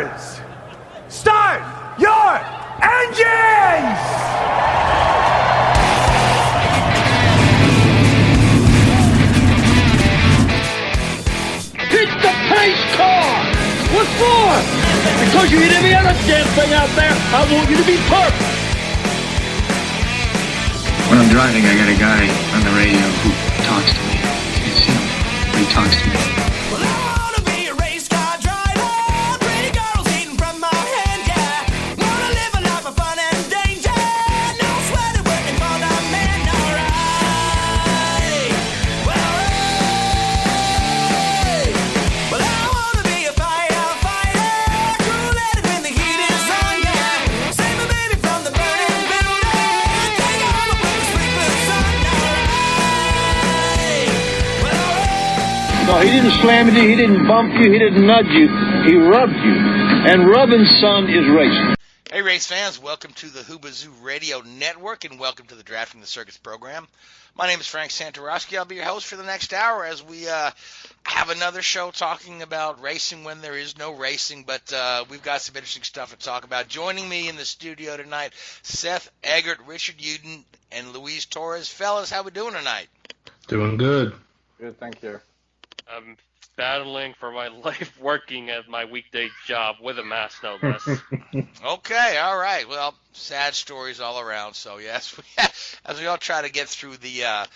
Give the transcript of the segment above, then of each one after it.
Drivers, start your engines! Hit the pace car! What for? Because you hit every other damn thing out there, I want you to be perfect! When I'm driving, I got a guy on the radio who talks to me. You see him, but he talks to me. Well, I wanna be a race car driver. Pretty girls eating from my hand, yeah. Wanna live a life of fun and danger. No sweater working for the man, alright. Well, I wanna be a firefighter. Cool-headed when the heat is on, yeah. Save my baby from the burning building. Take her home and put the sprinklers on, alright. No, he didn't slam you, he didn't bump you, he didn't nudge you, he rubbed you. And rubbing, son, is racing. Hey, race fans, welcome to the Hoobazoo Radio Network, and welcome to the Drafting the Circuits program. My name is Frank Santoroski. I'll be your host for the next hour as we have another show talking about racing when there is no racing, but we've got some interesting stuff to talk about. Joining me in the studio tonight, Seth, Eggert, Richard Youden, and Luis Torres. Fellas, how we doing tonight? Doing good. Good, thank you. I'm battling for my life working at my weekday job with a mask, no less. Okay, all right. Well, sad stories all around. So yes, as we all try to get through the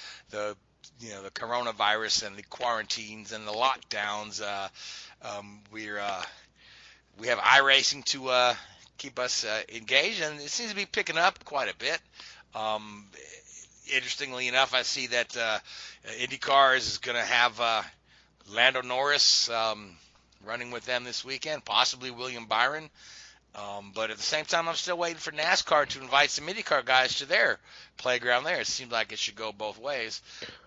coronavirus and the quarantines and the lockdowns, we have iRacing to keep us engaged, and it seems to be picking up quite a bit. Interestingly enough, I see that IndyCar is going to have Lando Norris running with them this weekend, possibly William Byron. But at the same time, I'm still waiting for NASCAR to invite some IndyCar guys to their playground there. It seems like it should go both ways.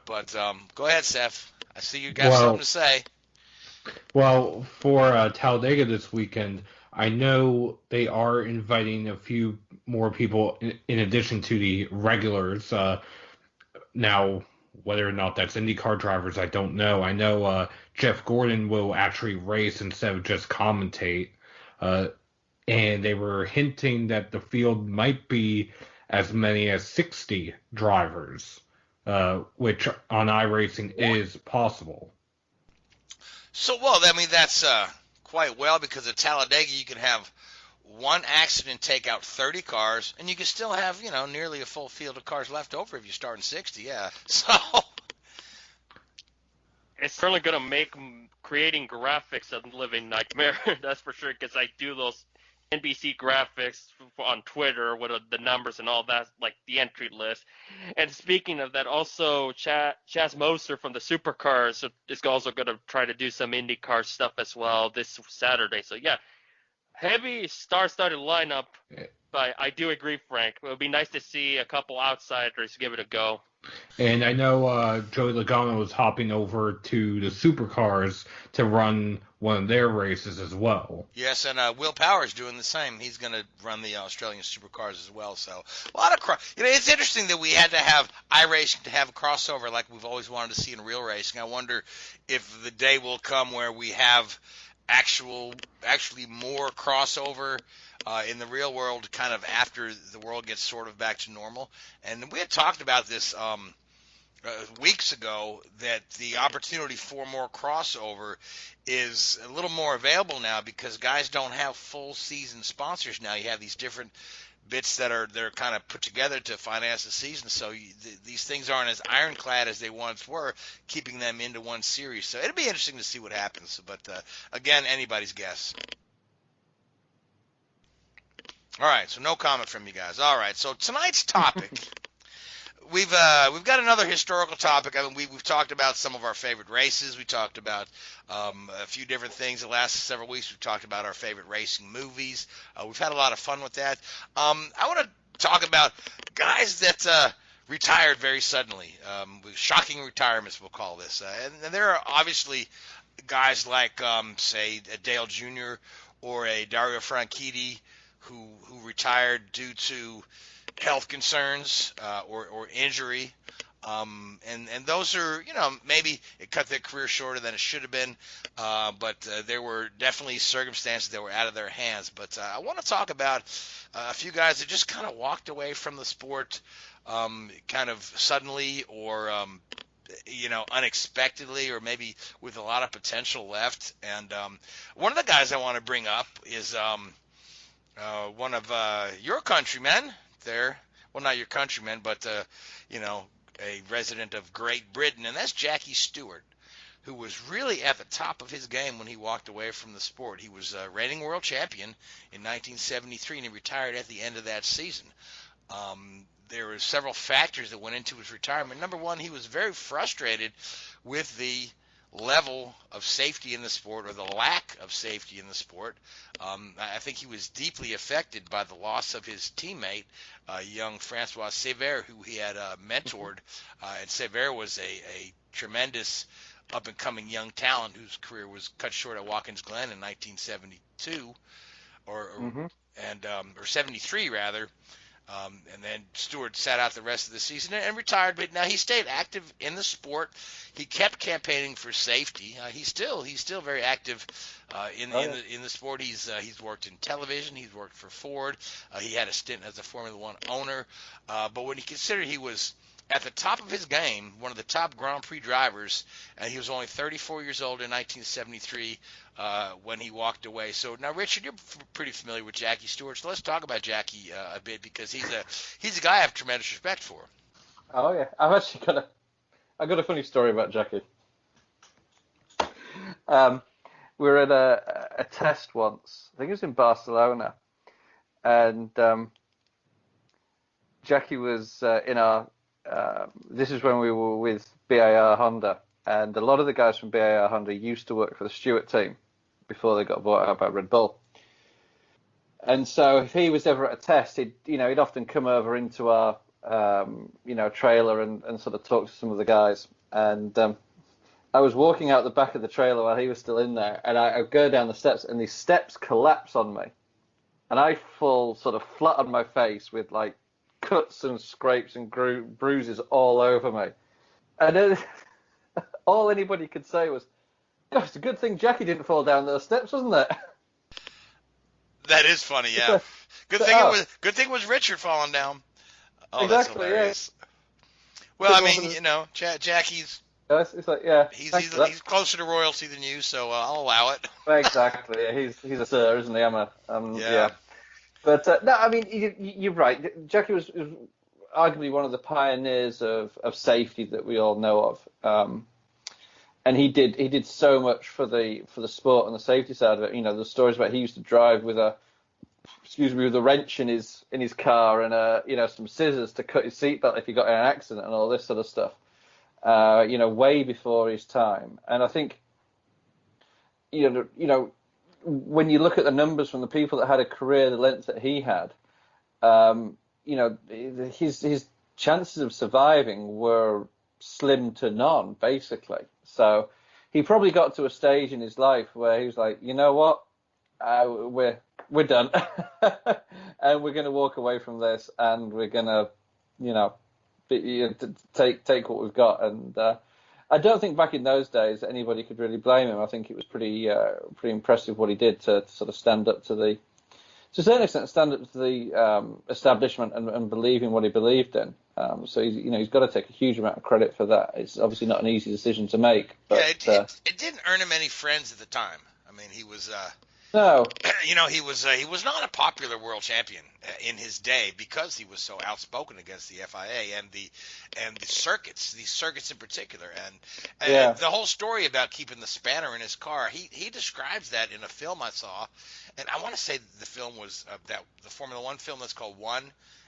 But go ahead, Seth. I see you got something to say. Well, for Talladega this weekend, I know they are inviting a few more people in addition to the regulars. Now, whether or not that's IndyCar drivers, I don't know. I know Jeff Gordon will actually race instead of just commentate. And they were hinting that the field might be as many as 60 drivers, which on iRacing is possible. So, well, I mean, that's quite well, because at Talladega you can have one accident take out 30 cars, and you can still have, nearly a full field of cars left over if you start in 60, yeah. So It's certainly going to make creating graphics a living nightmare, that's for sure, because I do those NBC graphics on Twitter with the numbers and all that, like the entry list. And speaking of that, also Chaz Moser from the Supercars is also going to try to do some IndyCar stuff as well this Saturday. So yeah, heavy star-studded lineup, but I do agree, Frank. It would be nice to see a couple outsiders give it a go. And I know Joey Logano is hopping over to the Supercars to run one of their races as well. yes, and Will Power's doing the same. He's going to run the Australian Supercars as well. So a lot of it's interesting that we had to have iRacing to have a crossover like we've always wanted to see in real racing. I wonder if the day will come where we have actually more crossover in the real world, kind of after the world gets sort of back to normal. And we had talked about this weeks ago, that the opportunity for more crossover is a little more available now, because guys don't have full season sponsors now. You have these different bits they're kind of put together to finance the season, so these things aren't as ironclad as they once were, keeping them into one series. So it'll be interesting to see what happens, but again, anybody's guess. All right, so no comment from you guys. All right, so tonight's topic, we've got another historical topic. I mean, we've talked about some of our favorite races. We talked about a few different things the last several weeks. We've talked about our favorite racing movies. We've had a lot of fun with that. I want to talk about guys that retired very suddenly, shocking retirements, we'll call this. And there are obviously guys like, say, a Dale Jr. or a Dario Franchitti, who retired due to health concerns or injury. And those are, maybe it cut their career shorter than it should have been, but there were definitely circumstances that were out of their hands. But I want to talk about a few guys that just kind of walked away from the sport kind of suddenly or, unexpectedly, or maybe with a lot of potential left. And one of the guys I want to bring up is one of your countrymen there. Well, not your countrymen, but, a resident of Great Britain, and that's Jackie Stewart, who was really at the top of his game when he walked away from the sport. He was reigning world champion in 1973, and he retired at the end of that season. There were several factors that went into his retirement. Number one, he was very frustrated with the level of safety in the sport, or the lack of safety in the sport. I think he was deeply affected by the loss of his teammate, young Francois Sever, who he had mentored. And Sever was a tremendous up-and-coming young talent whose career was cut short at Watkins Glen in 1972, or 73 rather. And then Stewart sat out the rest of the season and retired. But now he stayed active in the sport. He kept campaigning for safety. He's still very active in the sport. He's worked in television. He's worked for Ford. He had a stint as a Formula One owner. But when he considered he was at the top of his game, one of the top Grand Prix drivers, and he was only 34 years old in 1973 when he walked away. So now, Richard, you're pretty familiar with Jackie Stewart, so let's talk about Jackie a bit, because he's a guy I have tremendous respect for. Oh yeah, I've got a funny story about Jackie. We were at a test once. I think it was in Barcelona, and Jackie was in our. This is when we were with BAR Honda, and a lot of the guys from BAR Honda used to work for the Stewart team before they got bought out by Red Bull. And so if he was ever at a test, he'd often come over into our trailer and sort of talk to some of the guys. And I was walking out the back of the trailer while he was still in there, and I go down the steps, and these steps collapse on me, and I fall sort of flat on my face with like cuts and scrapes and bruises all over me. And then all anybody could say was, "Gosh, it's a good thing Jackie didn't fall down those steps, wasn't it?" That is funny, yeah. Good thing it was Richard falling down. Oh, exactly, that's hilarious. Yeah. Well, I mean, Jackie's. It's like, yeah. He's closer to royalty than you, so I'll allow it. Exactly. Yeah, he's a sir, isn't he? Yeah. But no, I mean, you're right. Jackie was arguably one of the pioneers of safety that we all know of. And he did so much for the sport and the safety side of it. The stories about he used to drive with a wrench in his car and some scissors to cut his seatbelt if he got in an accident and all this sort of stuff. Way before his time. And I think when you look at the numbers from the people that had a career the length that he had, his chances of surviving were slim to none, basically. So he probably got to a stage in his life where he was like, you know what, we're done, and we're going to walk away from this, and we're going to, take what we've got. And I don't think back in those days that anybody could really blame him. I think it was pretty impressive what he did to sort of stand up to a certain extent, the establishment and believe in what he believed in. So he's got to take a huge amount of credit for that. It's obviously not an easy decision to make. But, it didn't earn him any friends at the time. I mean, he was. No. He was not a popular world champion in his day because he was so outspoken against the FIA and the circuits, these circuits in particular, and the whole story about keeping the spanner in his car. He describes that in a film I saw, and I want to say the film was the Formula One film that's called One,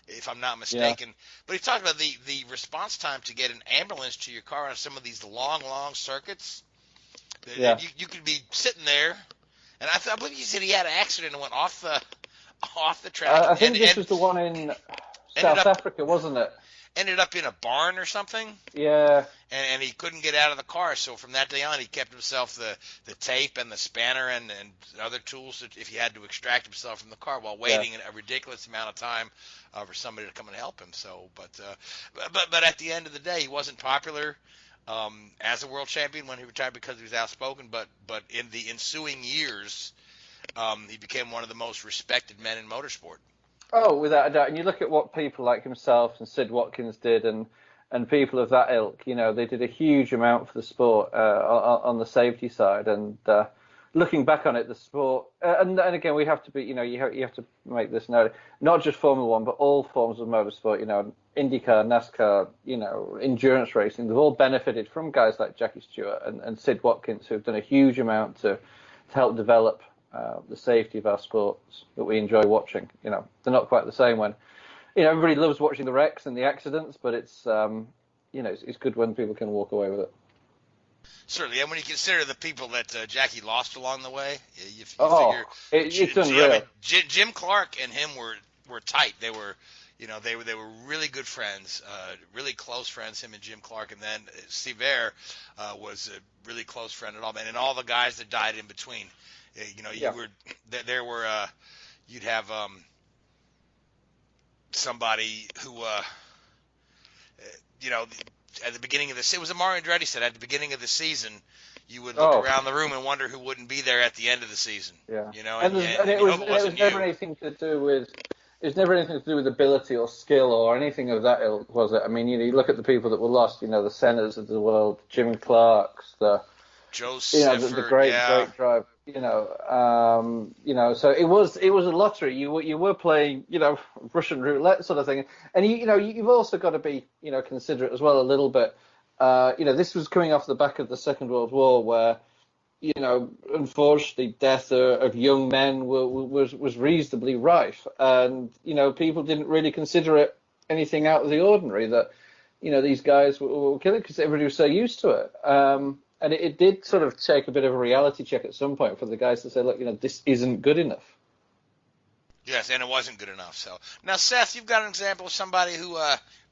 if I'm not mistaken. Yeah. But he talked about the response time to get an ambulance to your car on some of these long circuits. Yeah. You could be sitting there. And I believe he said he had an accident and went off the track. I think this was the one in South Africa, wasn't it? ended up in a barn or something. Yeah. And he couldn't get out of the car, so from that day on, he kept himself the tape and the spanner and other tools if he had to extract himself from the car while waiting a ridiculous amount of time for somebody to come and help him. So, but at the end of the day, he wasn't popular as a world champion when he retired because he was outspoken. But in the ensuing years, he became one of the most respected men in motorsport. Oh, without a doubt. And you look at what people like himself and Sid Watkins did, and people of that ilk. You know, they did a huge amount for the sport on the safety side. And looking back on it, the sport, and again, we have to be, you know, you have to make this note, not just Formula One, but all forms of motorsport. You know, IndyCar, NASCAR, you know, endurance racing. They've all benefited from guys like Jackie Stewart and Sid Watkins, who've done a huge amount to help develop the safety of our sports that we enjoy watching. You know, they're not quite the same when, you know, everybody loves watching the wrecks and the accidents, but it's, you know, it's good when people can walk away with it. Certainly, and when you consider the people that Jackie lost along the way, you figure it's unreal. I mean, Jim Clark and him were tight. They were, you know, they were really good friends, really close friends. Him and Jim Clark, and then Steve Eyre was a really close friend at all. And all the guys that died in between. You know, you'd have somebody who, you know, at the beginning of it was a Mario Andretti said at the beginning of the season, you would look around the room and wonder who wouldn't be there at the end of the season. Yeah. You know, and it was never anything to do with. It was never anything to do with ability or skill or anything of that ilk, was it? I mean, you know, you look at the people that were lost. You know, the Sennas of the world, Jim Clarks, the Joe Sifford, the great driver. You know, so it was a lottery. You were playing, you know, Russian roulette sort of thing, and you've also got to be, you know, considerate as well a little bit. You know, this was coming off the back of the Second World War, where, you know, unfortunately, death of young men was reasonably rife, and you know, people didn't really consider it anything out of the ordinary that, you know, these guys were killing because everybody was so used to it. And it did sort of take a bit of a reality check at some point for the guys to say, look, you know, this isn't good enough. Yes, and it wasn't good enough. So now, Seth, you've got an example of somebody who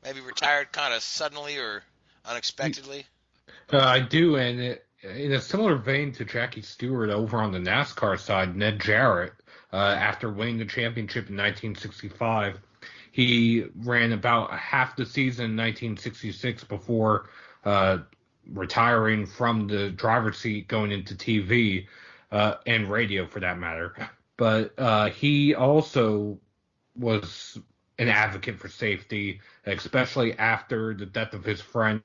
maybe retired kind of suddenly or unexpectedly. I do, and in a similar vein to Jackie Stewart over on the NASCAR side, Ned Jarrett, after winning the championship in 1965, he ran about half the season in 1966 before retiring from the driver's seat, going into TV and radio for that matter. But he also was an advocate for safety, especially after the death of his friend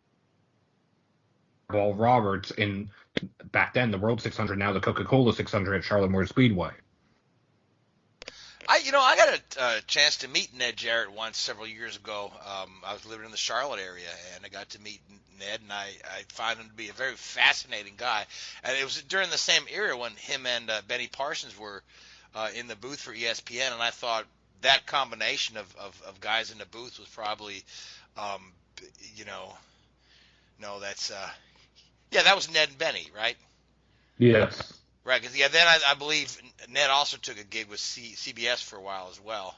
Paul Roberts in, back then, the World 600, now the Coca-Cola 600 at Charlotte Moore Speedway. I got a chance to meet Ned Jarrett once several years ago. I was living in the Charlotte area, and I got to meet Ned, and I found him to be a very fascinating guy. And it was during the same era when him and Benny Parsons were in the booth for ESPN, and I thought that combination of guys in the booth was probably, that was Ned and Benny, right? Yes. Right, because then I believe Ned also took a gig with CBS for a while as well.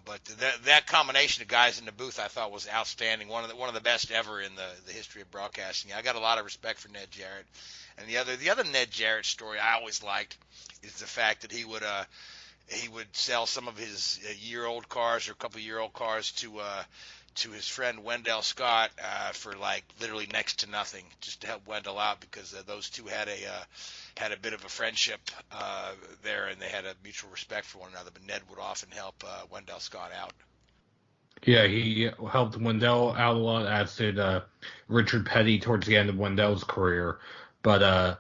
But that combination of guys in the booth I thought was outstanding. One of the best ever in the history of broadcasting. I got a lot of respect for Ned Jarrett. And the other Ned Jarrett story I always liked is the fact that he would sell some of his year-old cars or a couple-year-old cars to his friend Wendell Scott for like literally next to nothing, just to help Wendell out, because those two had a bit of a friendship there, and they had a mutual respect for one another. But Ned would often help Wendell Scott out. Yeah, he helped Wendell out a lot, as did Richard Petty towards the end of Wendell's career. But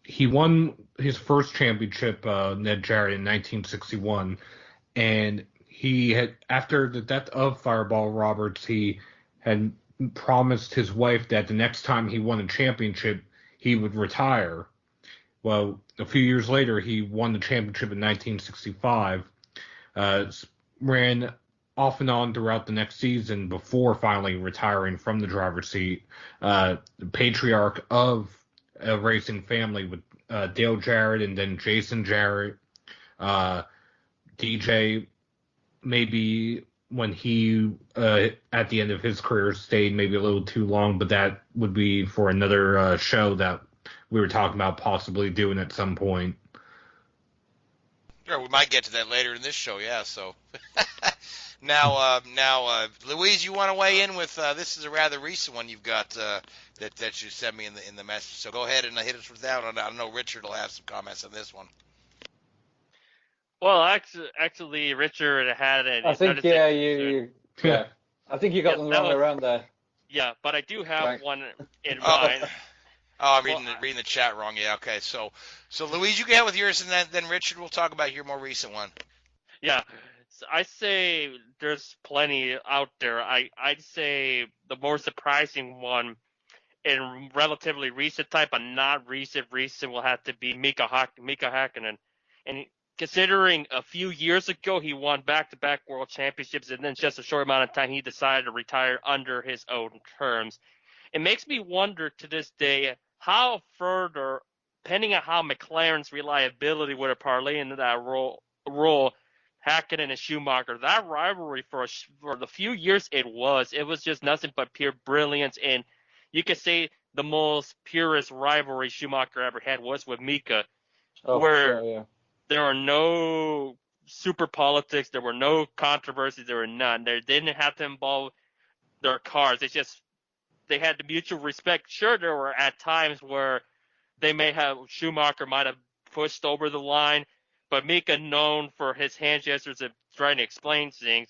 he won his first championship, Ned Jarrett, in 1961, and he had, after the death of Fireball Roberts, he had promised his wife that the next time he won a championship, he would retire. Well, a few years later, he won the championship in 1965, ran off and on throughout the next season before finally retiring from the driver's seat. The patriarch of a racing family with Dale Jarrett and then Jason Jarrett, DJ, maybe when he, at the end of his career, stayed maybe a little too long, but that would be for another show that we were talking about possibly doing at some point. Sure, we might get to that later in this show, yeah, so. Now, Louise, you want to weigh in with, this is a rather recent one you've got that you sent me in the message, so go ahead and hit us with that one. I know Richard will have some comments on this one. Well, actually, Richard had an. I think yeah. I think you got them the wrong way around there. Yeah, but I do have Right. one in mind. Oh, I'm reading the chat wrong. Yeah, okay. So Louise, you can have with yours, and then Richard, we'll talk about your more recent one. Yeah, so I say there's plenty out there. I'd say the more surprising one in relatively recent time, but not recent will have to be Mika Hakkinen. And considering a few years ago he won back-to-back world championships, and then just a short amount of time he decided to retire under his own terms. It makes me wonder to this day how further, depending on how McLaren's reliability would have parlayed into that role, Hakkinen and Schumacher, that rivalry for the few years it was just nothing but pure brilliance. And you could say the most purest rivalry Schumacher ever had was with Mika, where there are no super politics, there were no controversies, there were none. They didn't have to involve their cars. It's just they had the mutual respect. Sure, there were at times where Schumacher might have pushed over the line, but Mika, known for his hand gestures of trying to explain things,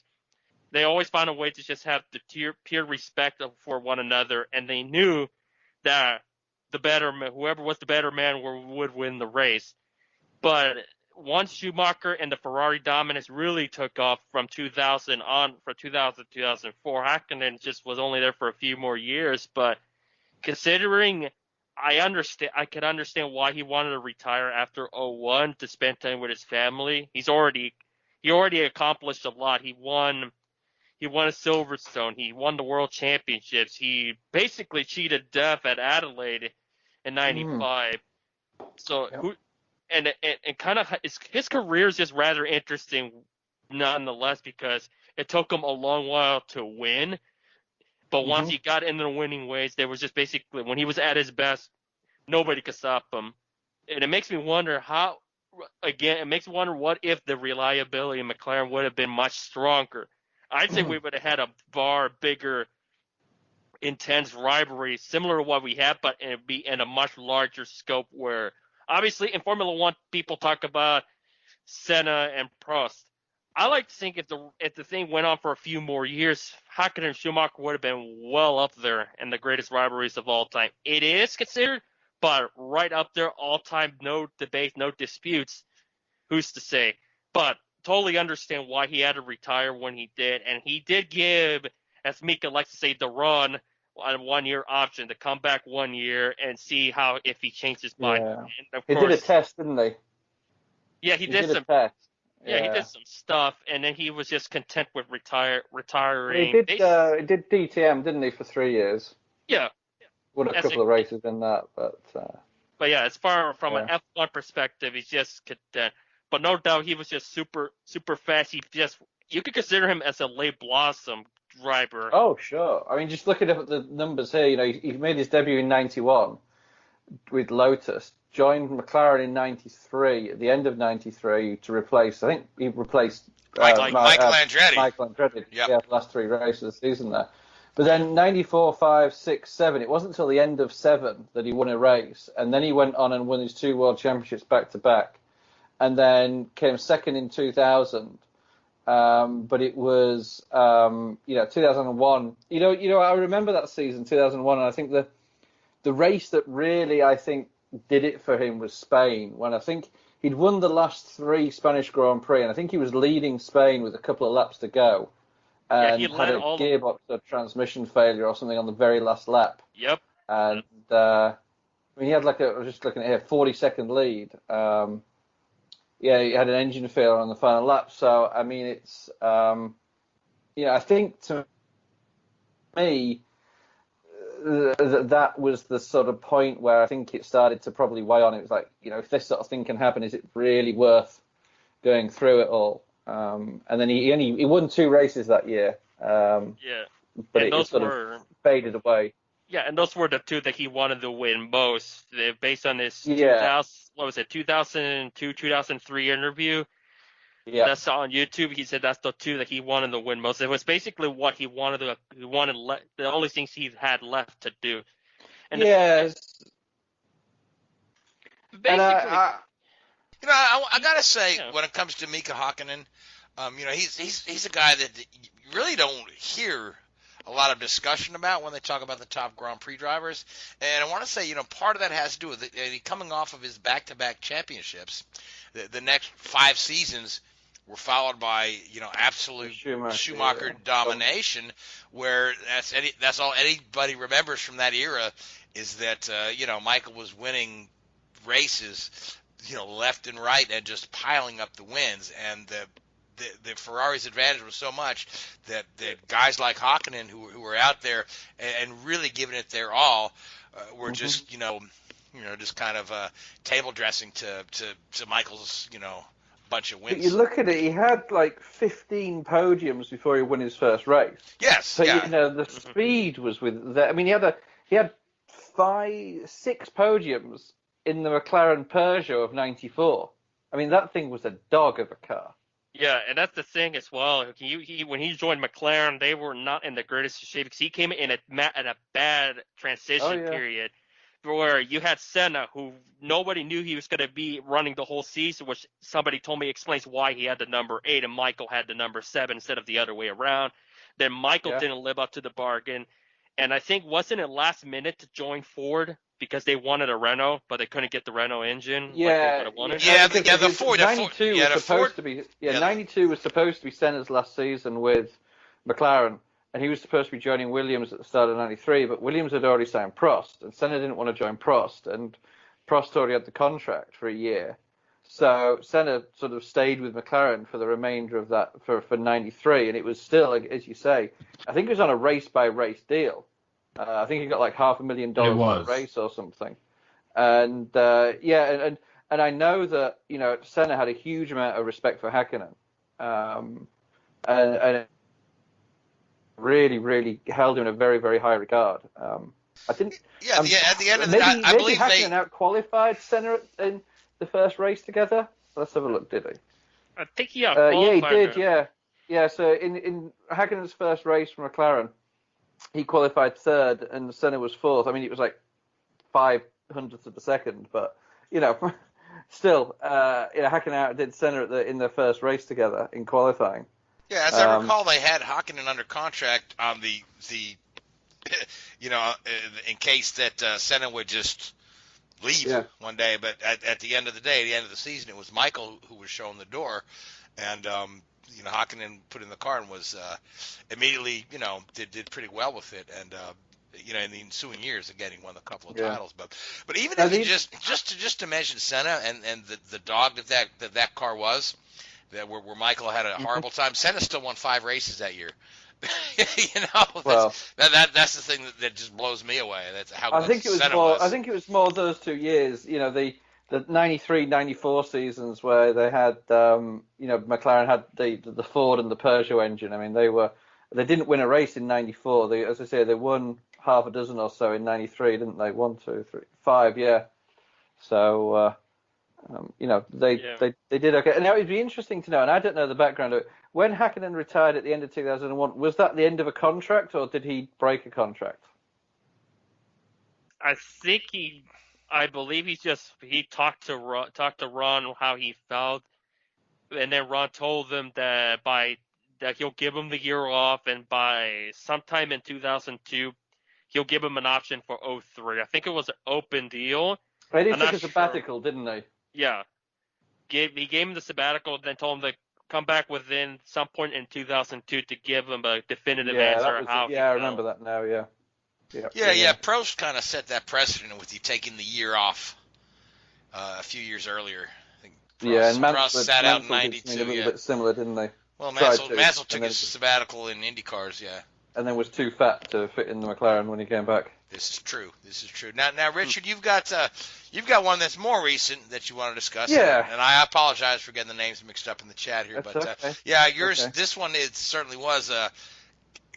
they always found a way to just have the pure respect for one another, and they knew that whoever was the better man would win the race. But once Schumacher and the Ferrari dominance really took off from 2000 to 2004, Hakkinen just was only there for a few more years. But considering I could understand why he wanted to retire after 2001 to spend time with his family. He already accomplished a lot. He won a Silverstone. He won the World Championships. He basically cheated death at Adelaide in '95. So and kind of his career is just rather interesting, nonetheless, because it took him a long while to win. But once he got into the winning ways, there was just basically, when he was at his best, nobody could stop him. And it makes me wonder what if the reliability of McLaren would have been much stronger. I'd say we would have had a far bigger, intense rivalry, similar to what we have, but it'd be in a much larger scope, where obviously in Formula One, people talk about Senna and Prost. I like to think if the thing went on for a few more years, Hakkinen and Schumacher would have been well up there in the greatest rivalries of all time. It is considered, but right up there, all time, no debate, no disputes. Who's to say? But totally understand why he had to retire when he did, and he did give, as Mika likes to say, the run on a 1-year option to come back 1 year and see how if he changed his mind. Yeah. And of He course, did a test, didn't he? Yeah, he did a some. test. Yeah, he did some stuff, and then he was just content with retiring. He did DTM, didn't he, for 3 years? Yeah. Won a couple of races in that, but yeah, as far from an F1 perspective, he's just content. But no doubt, he was just super fast. You could consider him as a late blossom driver. Oh, sure. I mean, just looking at the numbers here, he made his debut in '91 with Lotus. Joined McLaren in '93, at the end of '93, to replace, I think he replaced Michael Andretti. Michael Andretti, Yep. the last 3 races of the season there. But then '94, '5, '6, '7, it wasn't until the end of '7 that he won a race, and then he went on and won his 2 World Championships back to back, and then came second in 2000. But it was 2001. I remember that season, 2001, and I think the race that really, I think, did it for him was Spain, when I think he'd won the last 3 Spanish Grand Prix, and I think he was leading Spain with a couple of laps to go, and he had a gearbox or transmission failure or something on the very last lap. Yep. And he had I was just looking at here, 40-second lead. He had an engine failure on the final lap. So I mean, it's I think to me, that was the sort of point where I think it started to probably weigh on. It was like, if this sort of thing can happen, is it really worth going through it all? And then he won 2 races that year. Yeah. But And it those sort of faded away. Yeah, and those were the 2 that he wanted to win most. Based on his 2002, 2003 interview. Yeah. That's on YouTube. He said that's the 2 that he wanted to win most. It was basically what he wanted to. The only things he had left to do. And yes. Basically, I gotta say, when it comes to Mika Hakkinen, he's a guy that you really don't hear a lot of discussion about when they talk about the top Grand Prix drivers. And I want to say, part of that has to do with coming off of his back-to-back championships. The next 5 seasons were followed by, absolute Schumacher domination, where that's all anybody remembers from that era is that, Michael was winning races, left and right and just piling up the wins. And the Ferrari's advantage was so much that guys like Hakkinen who were out there and really giving it their all were just, just kind of table dressing to Michael's, bunch of wins. But you look at it, he had like 15 podiums before he won his first race. Yes. So the speed was with that. I mean, he had 6 podiums in the McLaren Peugeot of '94. I mean, that thing was a dog of a car. Yeah, and that's the thing as well. When he joined McLaren, they were not in the greatest shape because he came in at a bad transition period, where you had Senna, who nobody knew he was going to be running the whole season, which somebody told me explains why he had the number 8 and Michael had the number 7 instead of the other way around. Then Michael didn't live up to the bargain, and I think wasn't it last minute to join Ford because they wanted a Renault, but they couldn't get the Renault engine. The Ford. 92 was supposed to be. 92 was supposed to be Senna's last season with McLaren, and he was supposed to be joining Williams at the start of '93. But Williams had already signed Prost, and Senna didn't want to join Prost, and Prost already had the contract for a year. So Senna sort of stayed with McLaren for the remainder of that for '93, and it was still, as you say, I think it was on a race by race deal. I think he got like $500,000 for a race or something. And and I know that Senna had a huge amount of respect for Hakkinen, and really, really held him in a very, very high regard. I think. Yeah, at the end of the day, I believe Hakkinen out-qualified Senna in the first race together. Let's have a look. Did he? I think he out-qualified. Yeah, he did. Yeah. So in Hakkinen's first race for McLaren, he qualified 3rd and Senna was 4th. I mean, it was like 0.05 of a second, but still, Hakkinen outdid Senna in their first race together in qualifying. Yeah, as I recall, they had Hakkinen under contract on the in case that Senna would just leave one day. But at the end of the day, at the end of the season, it was Michael who was shown the door, and Hakkinen put in the car and was immediately, did pretty well with it, and in the ensuing years, again, he won a couple of titles. But even if you just to mention Senna and the dog that car was, where Michael had a horrible time, Senna still won 5 races that year. That's the thing that just blows me away. That's how good Senna was. I think it was more those 2 years. The '93, '94 seasons where they had, McLaren had the Ford and the Peugeot engine. I mean, they didn't win a race in '94. As I say, they won half a dozen or so in '93, didn't they? 1, 2, 3, 5, yeah. So, they did okay. And now it'd be interesting to know, and I don't know the background of it. When Hakkinen retired at the end of 2001, was that the end of a contract, or did he break a contract? I believe he talked to Ron how he felt, and then Ron told them that he'll give him the year off, and by sometime in 2002 he'll give him an option for 03. I think it was an open deal. He took a sabbatical, didn't he? Yeah, he gave him the sabbatical, then told him to come back within some point in 2002 to give him a definitive answer. I remember that now. Yeah. Prost kind of set that precedent with you taking the year off a few years earlier. I think Prost sat out in '92. A little bit similar, didn't they? Well, Mansell took his sabbatical in Indy cars, yeah. And then was too fat to fit in the McLaren when he came back. This is true. Now, Richard, you've got one that's more recent that you want to discuss. Yeah. And I apologize for getting the names mixed up in the chat here, That's okay. yeah, yours. Okay. This one it certainly was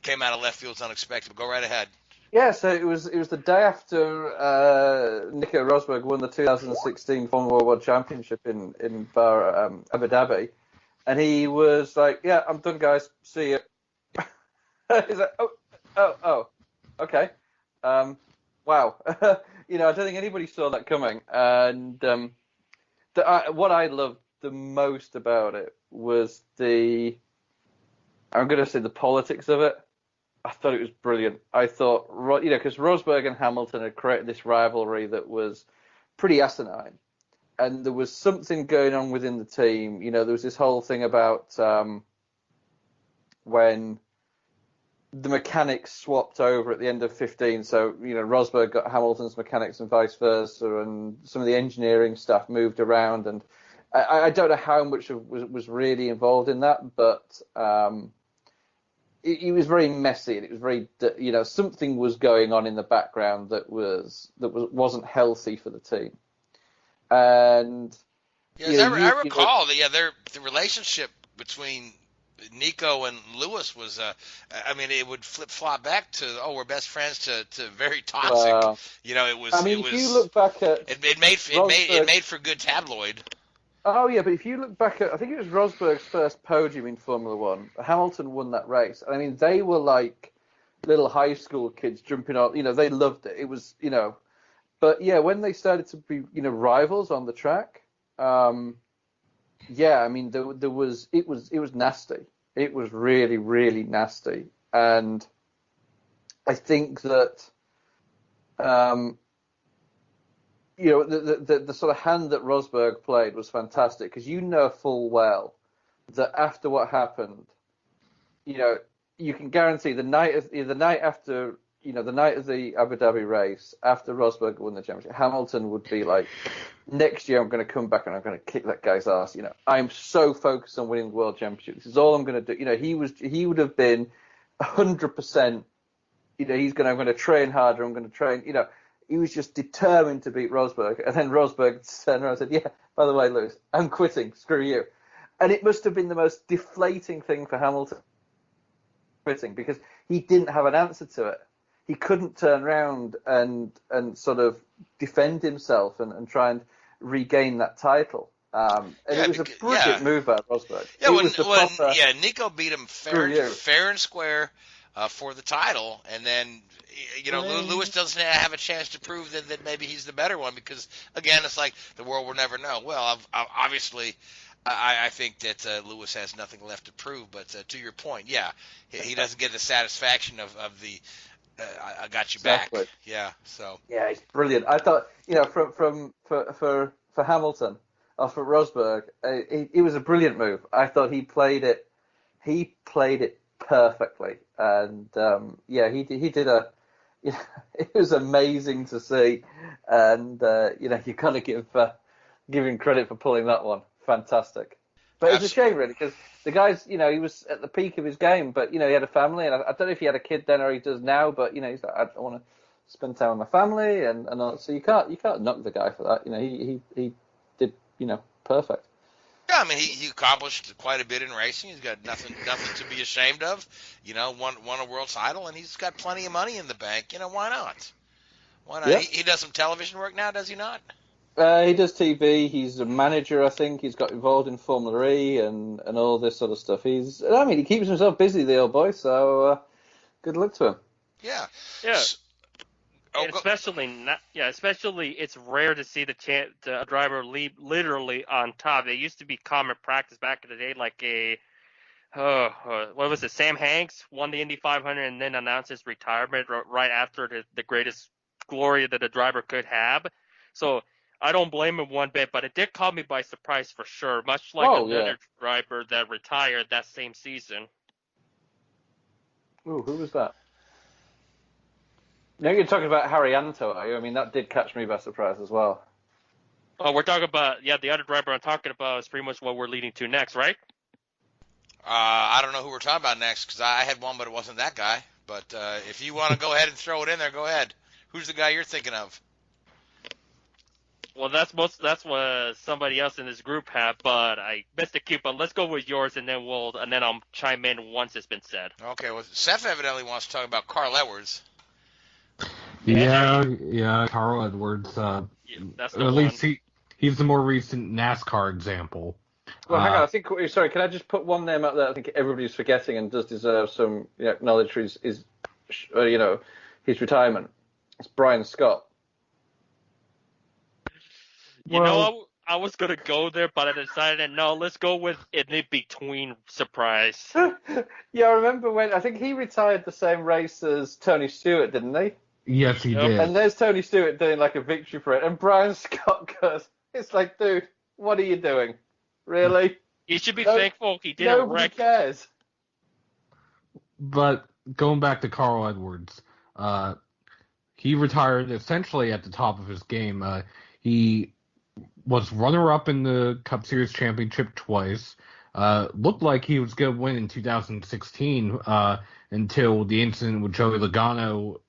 came out of left field, unexpected. But go right ahead. Yeah, so it was the day after Nico Rosberg won the 2016 Formula One Championship in Abu Dhabi, and he was like, "Yeah, I'm done, guys. See you." He's like, "Oh, okay." Wow. I don't think anybody saw that coming. And what I loved the most about it was I'm going to say the politics of it. I thought it was brilliant. I thought, because Rosberg and Hamilton had created this rivalry that was pretty asinine. And there was something going on within the team. There was this whole thing about when the mechanics swapped over at the end of 15. So, Rosberg got Hamilton's mechanics and vice versa, and some of the engineering stuff moved around. And I don't know how much was really involved in that, but it was very messy, and it was very, something was going on in the background that wasn't healthy for the team. And yes, I recall the relationship between Nico and Lewis was, it would flip-flop back to, we're best friends to very toxic. It was. If you look back at it made for good tabloid. Oh yeah, but if you look back at, I think it was Rosberg's first podium in Formula One. Hamilton won that race. They were like little high school kids jumping on. They loved it. It was, but yeah, when they started to be, rivals on the track. There was it was nasty. It was really, really nasty, and I think that the sort of hand that Rosberg played was fantastic, because full well that after what happened, you can guarantee the night after. The night of the Abu Dhabi race, after Rosberg won the championship, Hamilton would be like, next year I'm going to come back and I'm going to kick that guy's ass. I'm so focused on winning the world championship. This is all I'm going to do. He would have been 100%. I'm going to train harder. I'm going to train. He was just determined to beat Rosberg. And then Rosberg turned around and said, "Yeah, by the way, Lewis, I'm quitting. Screw you." And it must have been the most deflating thing for Hamilton, quitting, because he didn't have an answer to it. He couldn't turn around and sort of defend himself and try and regain that title. It was a brilliant move by Rosberg. Yeah, Nico beat him fair and square for the title, and then Lewis doesn't have a chance to prove that maybe he's the better one, because again, it's like the world will never know. Well, obviously. I think that Lewis has nothing left to prove, but to your point, yeah, he doesn't get the satisfaction of the. I got you back. Exactly. Yeah. So. Yeah, it's brilliant. I thought, for Hamilton or for Rosberg, it was a brilliant move. I thought he played it perfectly, and he did it was amazing to see, and you kind of give him credit for pulling that one. Fantastic. But it's a shame, really, because the guy's, he was at the peak of his game, but, he had a family, and I don't know if he had a kid then or he does now, but, he's like, I want to spend time with my family, and so you can't knock the guy for that. He did, perfect. Yeah, he accomplished quite a bit in racing. He's got nothing to be ashamed of. Won a world title, and he's got plenty of money in the bank. Why not? Why not? Yeah. He does some television work now, does he not? He does TV. He's a manager, I think. He's got involved in Formula E and all this sort of stuff. He keeps himself busy, the old boy. So good luck to him. Yeah. Yeah. Especially it's rare to see the driver leave literally on top. It used to be common practice back in the day, like what was it? Sam Hanks won the Indy 500 and then announced his retirement right after the greatest glory that a driver could have. So. I don't blame him one bit, but it did caught me by surprise for sure, much like another driver that retired that same season. Ooh, who was that? Now you're talking about Harry Anto, are you? That did catch me by surprise as well. Oh, we're talking about, the other driver I'm talking about is pretty much what we're leading to next, right? I don't know who we're talking about next, because I had one, but it wasn't that guy. But if you want to go ahead and throw it in there, go ahead. Who's the guy you're thinking of? Well, that's what somebody else in this group had, but I missed the cue. But let's go with yours, and then I'll chime in once it's been said. Okay, well, Seth evidently wants to talk about Carl Edwards. Yeah, Carl Edwards. That's at the least one. he's the more recent NASCAR example. Well, hang on. I think. Sorry, can I just put one name out there? I think everybody's forgetting and does deserve some knowledge for his retirement. It's Brian Scott. I was gonna go there, but I decided no. Let's go with an in-between surprise. Yeah, I remember when I think he retired the same race as Tony Stewart, didn't he? Yes, he did. And there's Tony Stewart doing like a victory parade, and Brian Scott goes, "It's like, dude, what are you doing? Really? You should be thankful he didn't Nobody wreck." cares." But going back to Carl Edwards, he retired essentially at the top of his game. He was runner-up in the Cup Series championship twice. Looked like he was going to win in 2016 until the incident with Joey Logano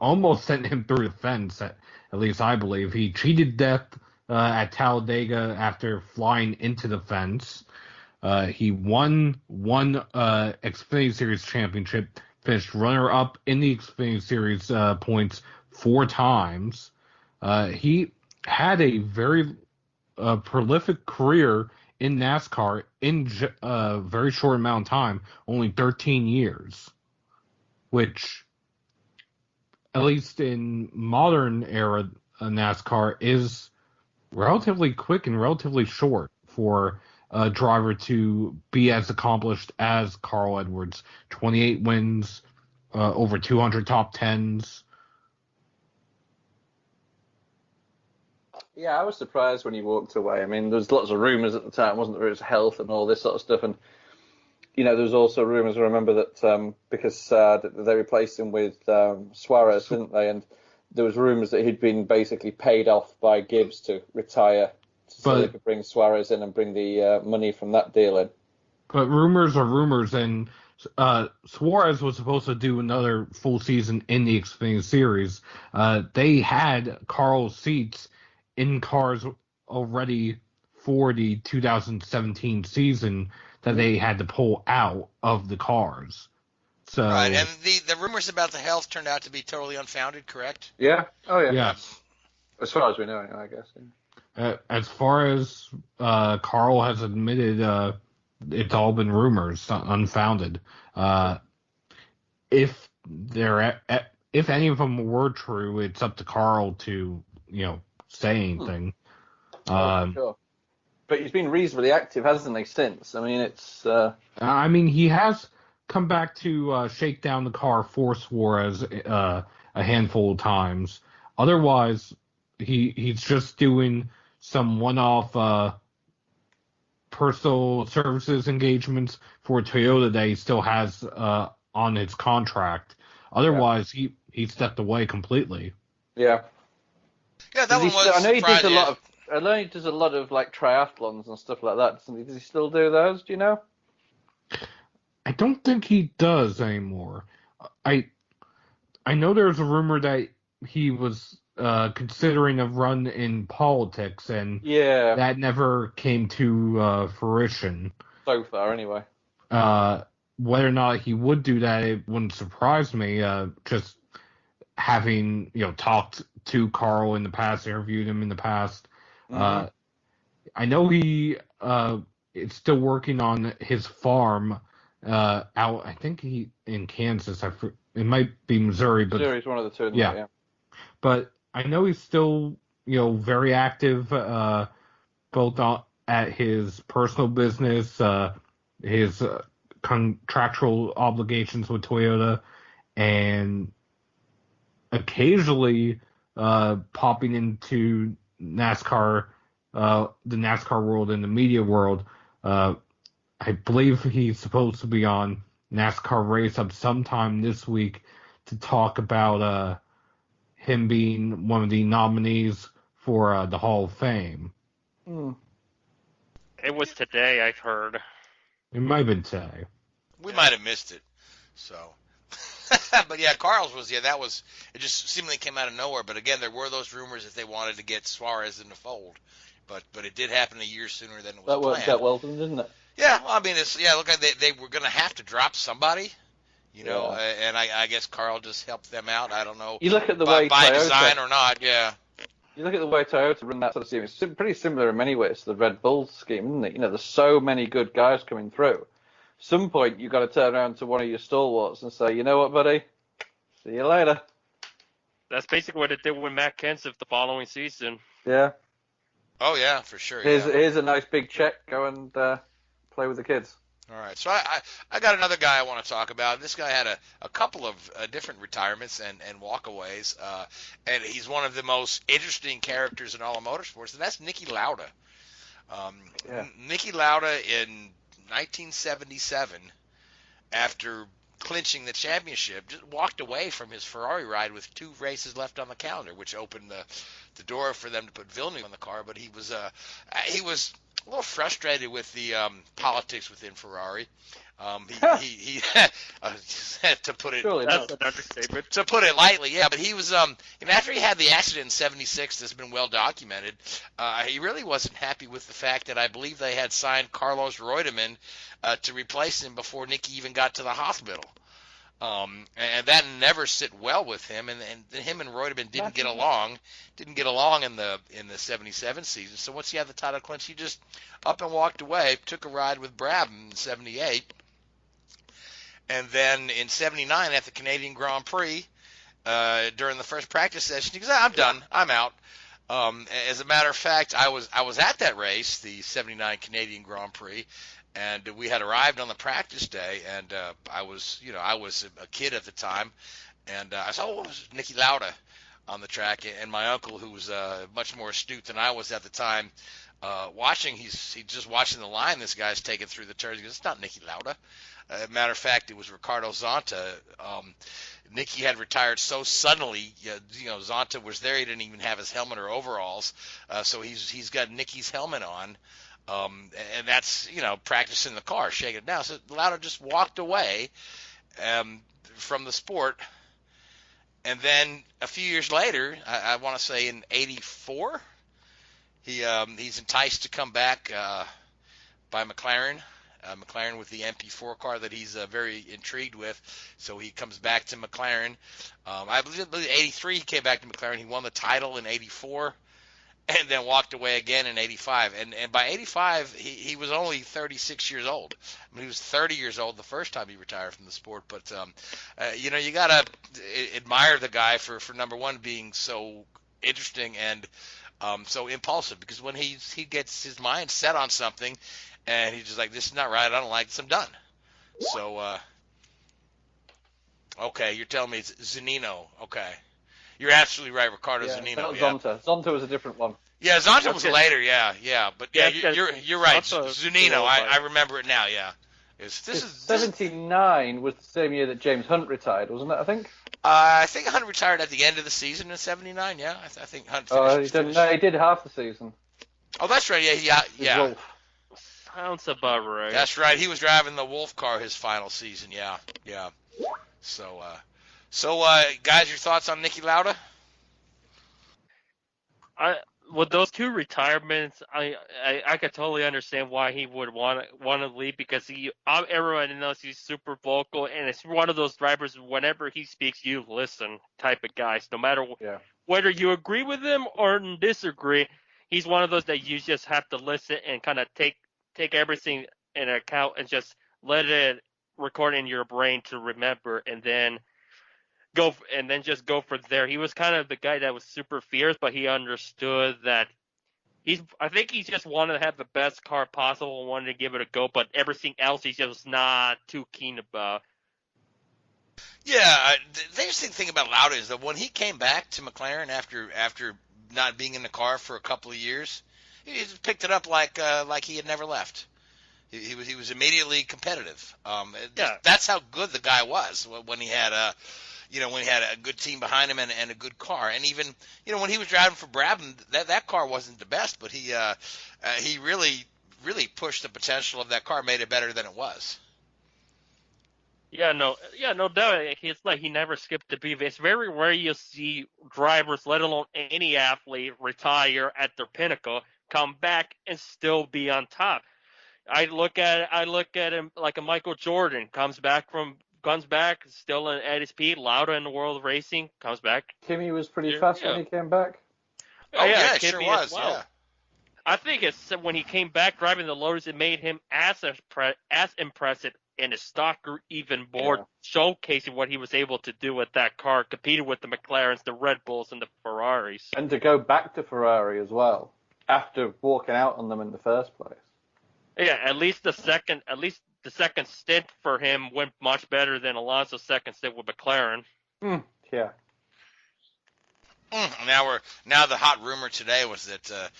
almost sent him through the fence, at least I believe. He cheated death at Talladega after flying into the fence. He won one Xfinity Series championship, finished runner-up in the Xfinity Series points 4 times. He had a very prolific career in NASCAR in a very short amount of time, only 13 years, which, at least in modern era NASCAR, is relatively quick and relatively short for a driver to be as accomplished as Carl Edwards. 28 wins, over 200 top tens. Yeah, I was surprised when he walked away. I mean, there was lots of rumours at the time, wasn't there? His health and all this sort of stuff. And, there was also rumours, I remember, that because they replaced him with Suarez, didn't they? And there was rumours that he'd been basically paid off by Gibbs to retire so they could bring Suarez in and bring the money from that deal in. But rumors are rumors, and Suarez was supposed to do another full season in the Xfinity Series. They had Carl's seats in cars already for the 2017 season that they had to pull out of the cars. So, right, and the rumors about the health turned out to be totally unfounded, correct? Yeah. Oh, yeah. Yes. As far as we know, I guess. Yeah. As far as Carl has admitted, it's all been rumors, unfounded. If any of them were true, it's up to Carl to, say anything. Sure. But he's been reasonably active, hasn't he, since? I mean, it's... he has come back to shake down the car for Suarez a handful of times. Otherwise, he's just doing some one-off personal services engagements for Toyota that he still has on his contract. Otherwise, he stepped away completely. Yeah. Yeah, that one was I know he does surprising. I know he does a lot of like triathlons and stuff like that. Does he still do those? Do you know? I don't think he does anymore. I know there's a rumor that he was considering a run in politics, and that never came to fruition. So far, anyway. Whether or not he would do that, it wouldn't surprise me. Just having talked to Carl in the past, interviewed him in the past. Mm-hmm. I know he is still working on his farm out. I think he in Kansas. It might be Missouri, but Missouri's one of the two. Yeah. But I know he's still very active, both at his personal business, his contractual obligations with Toyota, and occasionally popping into NASCAR, the NASCAR world and the media world. I believe he's supposed to be on NASCAR Race Up sometime this week to talk about him being one of the nominees for the Hall of Fame. It was today, I've heard. It might have been today. We might have missed it. So. But yeah, Carl's was that was it. Just seemingly came out of nowhere. But again, there were those rumors that they wanted to get Suarez in the fold. But it did happen a year sooner than it was That planned. worked out well for them, didn't it? Yeah, well, I mean, look, they were going to have to drop somebody, and I guess Carl just helped them out. I don't know. You look at the by way Toyota, design or not, yeah. You look at the way Toyota run that sort of scheme. It's pretty similar in many ways to the Red Bull scheme, isn't it? You know, there's so many good guys coming through. Some point you've got to turn around to one of your stalwarts and say, you know what, buddy? See you later. That's basically what it did with Matt Kenseth the following season. Yeah. Oh yeah, for sure. Here's a nice big check. Go and play with the kids. All right, so I got another guy I want to talk about. This guy had a couple of different retirements and walkaways, and he's one of the most interesting characters in all of motorsports, and that's Niki Lauda. Niki Lauda in 1977, after clinching the championship, just walked away from his Ferrari ride with 2 races left on the calendar, which opened the door for them to put Villeneuve on the car. But he was a little frustrated with the politics within Ferrari. He to put it Surely That's an understatement. to put it lightly, yeah. But he was after he had the accident in '76, that's been well documented. He really wasn't happy with the fact that I believe they had signed Carlos Reutemann to replace him before Niki even got to the hospital. And that never sit well with him, and him and Reutemann didn't get along in the '77 season. So once he had the title clinch, he just up and walked away, took a ride with Brabham in '78, and then in '79 at the Canadian Grand Prix, during the first practice session, he goes, "I'm done, I'm out." As a matter of fact, I was at that race, the '79 Canadian Grand Prix. And we had arrived on the practice day, and I was a kid at the time, and I saw it was Niki Lauda on the track, and my uncle, who was much more astute than I was at the time, watching. He's just watching the line. This guy's taking through the turns. He goes, "It's not Niki Lauda." Matter of fact, it was Ricardo Zonta. Niki had retired so suddenly. Zonta was there. He didn't even have his helmet or overalls, so he's got Niki's helmet on. And that's, practicing the car, shaking it down. So Lauda just walked away from the sport. And then a few years later, I want to say in '84, he's enticed to come back by McLaren. McLaren with the MP4 car that he's very intrigued with. So he comes back to McLaren. I believe '83 he came back to McLaren. He won the title in '84. And then walked away again in '85. And by '85, he was only 36 years old. I mean, he was 30 years old the first time he retired from the sport. But, you got to admire the guy for number one, being so interesting and so impulsive. Because when he gets his mind set on something, and he's just like, this is not right, I don't like this, I'm done. So, okay, you're telling me it's Zunino. Okay. You're absolutely right, Ricardo Zunino. That was Zonta. Zonta was a different one. Yeah, Zonta was later. Yeah. But you're right. Zunino. I remember it now. Yeah. This is '79 was the same year that James Hunt retired, wasn't it? I think Hunt retired at the end of the season in '79. Yeah, I think Hunt finished. He did half the season. Oh, that's right. Yeah. Wolf. Sounds about right. That's right. He was driving the Wolf car his final season. Yeah. So, guys, your thoughts on Niki Lauda? With those 2 retirements, I could totally understand why he would want to leave, because everyone knows he's super vocal, and it's one of those drivers, whenever he speaks, you listen type of guys. No matter whether you agree with him or disagree, he's one of those that you just have to listen and kind of take everything in account and just let it record in your brain to remember, and then just go from there. He was kind of the guy that was super fierce, but he understood that I think he just wanted to have the best car possible and wanted to give it a go, but everything else he's just not too keen about. Yeah, the interesting thing about Lauda is that when he came back to McLaren after not being in the car for a couple of years, he just picked it up like he had never left. He was immediately competitive. That's how good the guy was when he had a good team behind him and a good car. And even, when he was driving for Brabham, that car wasn't the best, but he really, really pushed the potential of that car, made it better than it was. no doubt. It's like he never skipped a beat. It's very rare you see drivers, let alone any athlete, retire at their pinnacle, come back and still be on top. I look at him like a Michael Jordan, comes back, still at his peak, louder in the world of racing, comes back. Kimmy was pretty fast when he came back. Oh yeah, it Kimmy sure was. as well. Yeah. I think it's when he came back driving the Lotus, it made him as impressive, and his stock grew even more, showcasing what he was able to do with that car, competing with the McLarens, the Red Bulls, and the Ferraris. And to go back to Ferrari as well, after walking out on them in the first place. Yeah, at least the second stint for him went much better than Alonso's second stint with McLaren. Yeah. Now the hot rumor today was that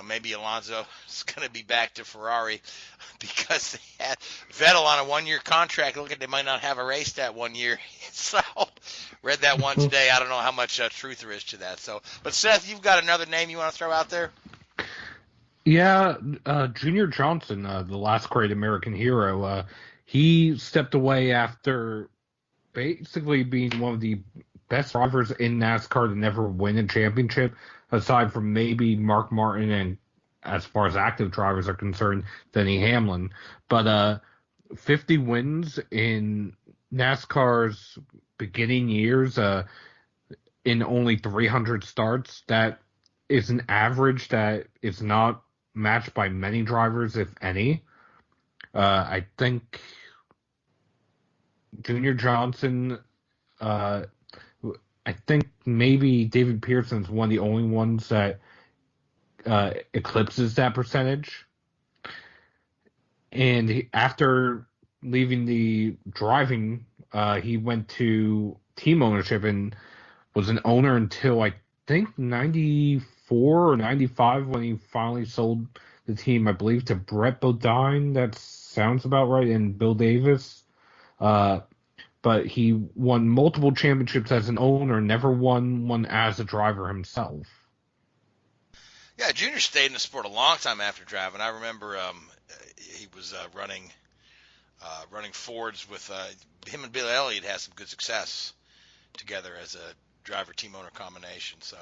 maybe Alonso is going to be back to Ferrari because they had Vettel on a 1-year contract. Look, they might not have a race that 1 year. So read that one today. I don't know how much truth there is to that. So, but Seth, you've got another name you want to throw out there? Yeah, Junior Johnson, the last great American hero. He stepped away after basically being one of the best drivers in NASCAR to never win a championship, aside from maybe Mark Martin and, as far as active drivers are concerned, Denny Hamlin. But 50 wins in NASCAR's beginning years, in only 300 starts, that is an average that is not matched by many drivers, if any. I think Junior Johnson, I think maybe David Pearson's one of the only ones that eclipses that percentage. And after leaving the driving, he went to team ownership and was an owner until I think 94 or 95 when he finally sold the team, I believe, to Brett Bodine. That sounds about right, and Bill Davis. But he won multiple championships as an owner, never won one as a driver himself. Yeah, Junior stayed in the sport a long time after driving. I remember he was running Fords with him and Bill Elliott had some good success together as a driver-team owner combination. So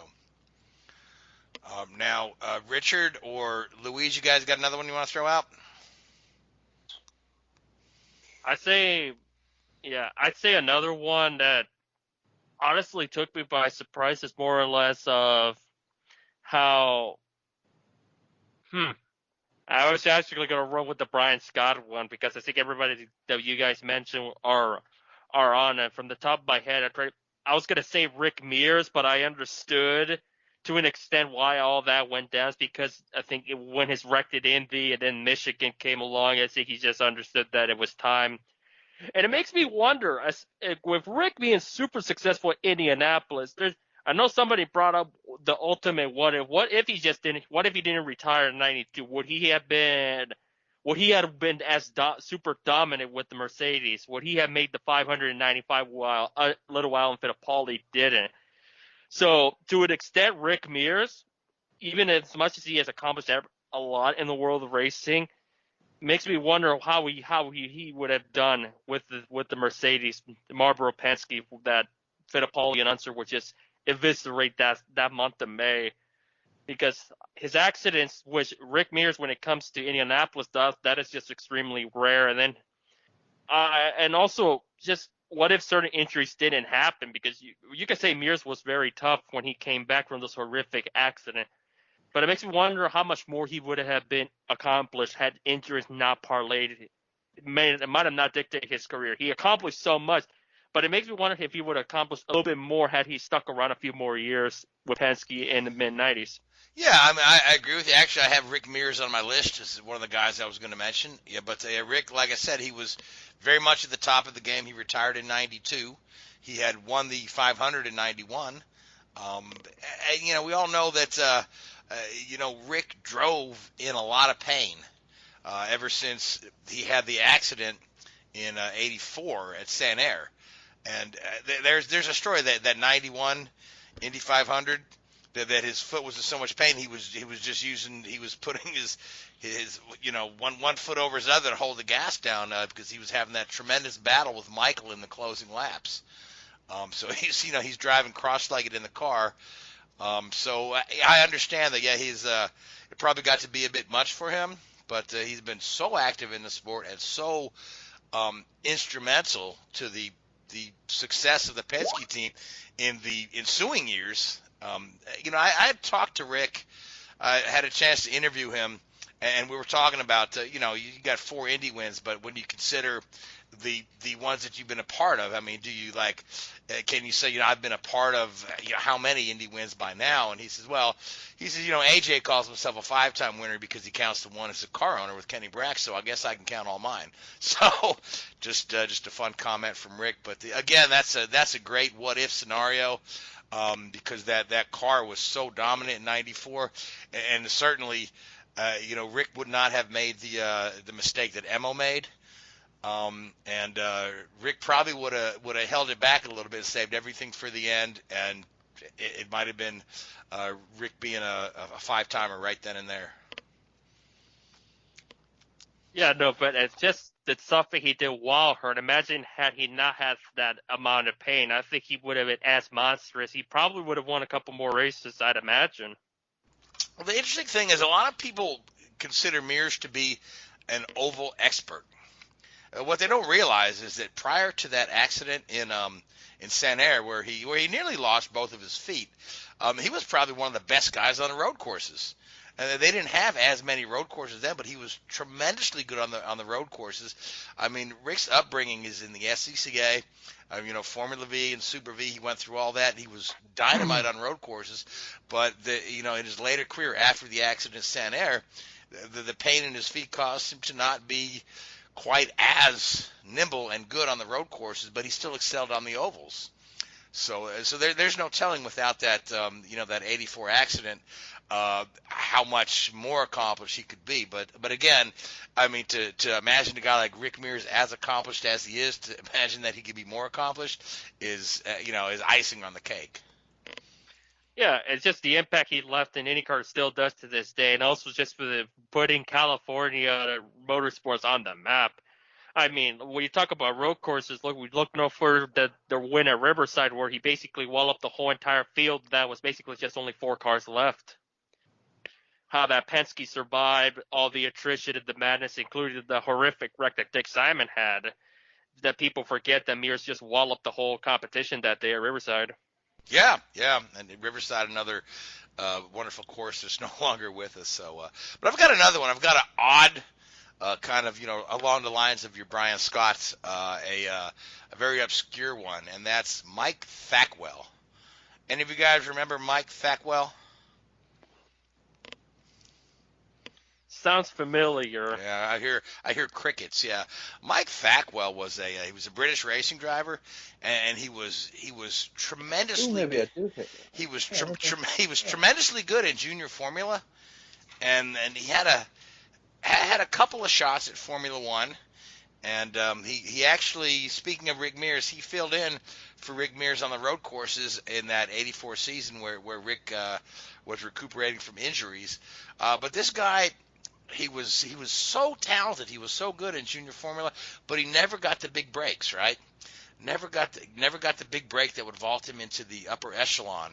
now, Richard or Louise, you guys got another one you want to throw out? I'd say another one that honestly took me by surprise is more or less of how. I was actually going to run with the Brian Scott one because I think everybody that you guys mentioned are on it. From the top of my head, I was going to say Rick Mears, but I understood to an extent why all that went down. It's because I think when his wrecked at Indy and then Michigan came along, I think he just understood that it was time. And it makes me wonder, with Rick being super successful at Indianapolis, I know somebody brought up the ultimate what if he didn't retire in 92? Would he have been as super dominant with the Mercedes? Would he have made the 595 while Little Alan Fittipaldi didn't? So to an extent, Rick Mears, even as much as he has accomplished a lot in the world of racing, makes me wonder how he would have done with the Mercedes, the Marlboro Penske, that Fittipaldi and Unser would just eviscerate that month of May, because his accidents, which Rick Mears, when it comes to Indianapolis, does, that is just extremely rare. And then, and also just what if certain injuries didn't happen? Because you could say Mears was very tough when he came back from this horrific accident. But it makes me wonder how much more he would have been accomplished had injuries not parlayed. It might have not dictated his career. He accomplished so much, but it makes me wonder if he would have accomplished a little bit more had he stuck around a few more years with Penske in the mid-'90s. Yeah, I mean, I agree with you. Actually, I have Rick Mears on my list. This is one of the guys I was going to mention. Yeah, but Rick, like I said, he was very much at the top of the game. He retired in 92. He had won the 500 in 91. And, we all know that Rick drove in a lot of pain ever since he had the accident in 84 at Saint Air. And there's a story that 91 Indy 500, that his foot was in so much pain he was putting his one foot over his other to hold the gas down because he was having that tremendous battle with Michael in the closing laps. So he's driving cross-legged in the car. So I understand that. Yeah, it probably got to be a bit much for him, but he's been so active in the sport and so instrumental to the success of the Penske team in the ensuing years. I had talked to Rick. I had a chance to interview him, and we were talking about, you got 4 Indy wins, but when you consider the ones that you've been a part of, I mean, do you can you say, I've been a part of how many Indy wins by now? And he says, AJ calls himself a 5-time winner because he counts the one as a car owner with Kenny Brack, so I guess I can count all mine. So just a fun comment from Rick. But again, that's a great what if scenario. Because that car was so dominant in '94, and certainly, Rick would not have made the mistake that Emo made, and Rick probably would have held it back a little bit, and saved everything for the end, and it might have been Rick being a 5-timer right then and there. Yeah, no, but it's just the stuff that he did while hurt. Imagine had he not had that amount of pain. I think he would have been as monstrous. He probably would have won a couple more races, I'd imagine. Well, the interesting thing is a lot of people consider Mears to be an oval expert. What they don't realize is that prior to that accident in Santerre, where he nearly lost both of his feet, he was probably one of the best guys on the road courses. And they didn't have as many road courses then, but he was tremendously good on the road courses. I mean, Rick's upbringing is in the SCCA, Formula V and Super V. He went through all that, and he was dynamite on road courses. But in his later career, after the accident at Santerre, the pain in his feet caused him to not be quite as nimble and good on the road courses, but he still excelled on the ovals. So there's no telling without that that '84 accident. How much more accomplished he could be, but again, I mean, to imagine a guy like Rick Mears as accomplished as he is, to imagine that he could be more accomplished is icing on the cake. Yeah, it's just the impact he left in IndyCar still does to this day, and also just for putting California motorsports on the map. I mean, when you talk about road courses, we look no further than the win at Riverside, where he basically walloped the whole entire field. That was basically just only 4 cars left. How that Penske survived all the attrition and the madness, including the horrific wreck that Dick Simon had, that people forget that Mears just walloped the whole competition that day at Riverside. Yeah, and Riverside, another wonderful course that's no longer with us. So, but I've got another one. I've got an odd kind of, along the lines of your Brian Scott, a very obscure one, and that's Mike Thackwell. Any of you guys remember Mike Thackwell? Sounds familiar. Yeah, I hear crickets. Yeah, Mike Thackwell was he was a British racing driver, and he was tremendously. Ooh, maybe I do hit that. He was tremendously good in junior Formula, and he had a couple of shots at Formula One, and he actually, speaking of Rick Mears, he filled in for Rick Mears on the road courses in that '84 season where Rick was recuperating from injuries. But this guy. He was so talented. He was so good in junior Formula, but he never got the big breaks, right? Never got the big break that would vault him into the upper echelon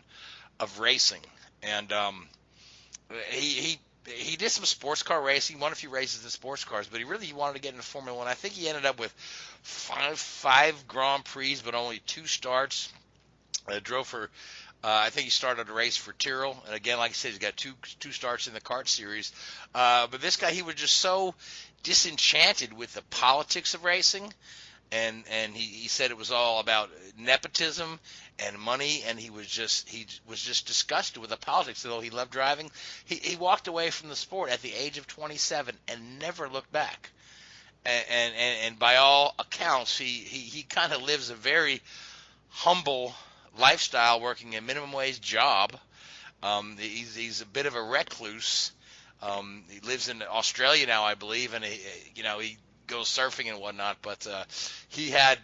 of racing. And he did some sports car racing, won a few races in sports cars, but he wanted to get into Formula One. I think he ended up with five Grand Prix, but only 2 starts. Drove for. I think he started a race for Tyrrell, and again, like I said, he's got two starts in the kart series. But this guy, he was just so disenchanted with the politics of racing, and he said it was all about nepotism and money, and he was just disgusted with the politics. Although he loved driving, he walked away from the sport at the age of 27 and never looked back. And by all accounts, he kind of lives a very humble lifestyle, working a minimum wage job. He's a bit of a recluse. He lives in Australia now, I believe, and he goes surfing and whatnot. But he had